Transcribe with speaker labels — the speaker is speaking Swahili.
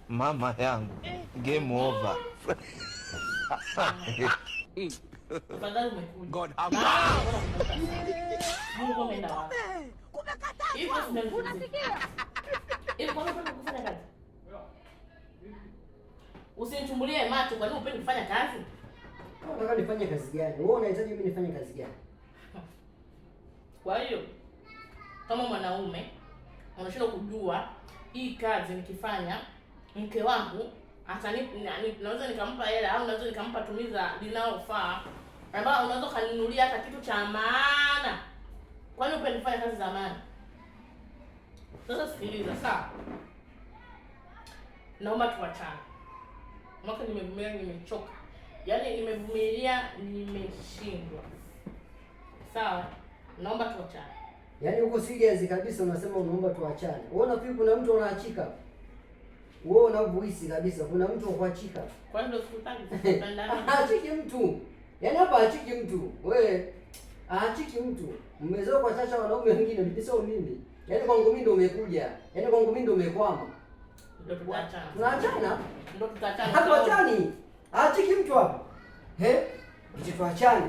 Speaker 1: Mama yangu, game over.
Speaker 2: Tafadhali umekuja.
Speaker 3: God have
Speaker 2: Mungu ameenda wapi? Hivi tunasikia. Hivi kwa nini kufanya kazi? Usinichumbulie macho, kwa nini upendi kufanya kazi?
Speaker 4: Unataka nifanye kazi gani? Wewe unahitaji mimi nifanye kazi gani?
Speaker 2: Kwa hiyo kama mwanaume unashindwa kujua hii kazi nikifanya mke wangu naweza nikampa hela au naweza nikampa tumiza linalofaa, ambao unaweza kaninunulia hata kitu cha maana. Kwani upendi kufanya kazi za maana? Sasa sikiliza, sawa? Naomba tuachane. Mwaka nimevumilia, nimechoka. Yaani nimevumilia, nimeshindwa. Sawa? Naomba tuachane.
Speaker 4: Yaani uko serious kabisa unasema unaomba tuachane. Wewe unafikiri kuna mtu anaachika? Wewe unavyohisi kabisa kuna mtu kuachika.
Speaker 2: Kwa nini usikutaki kutandana?
Speaker 4: Achiki mtu. Yaani hapa achiki mtu. Wewe achiki mtu. Mmezoea kwa sasa wanaume wengine mpisao mimi. Yaani kwangu mimi ndio umekuja. Yaani kwangu mimi ndio umekwama.
Speaker 2: Ndio tutaachana.
Speaker 4: Tunaachana?
Speaker 2: Ndio tutaachana.
Speaker 4: Hatuachani. Achiki mtu hapa. Tuachane.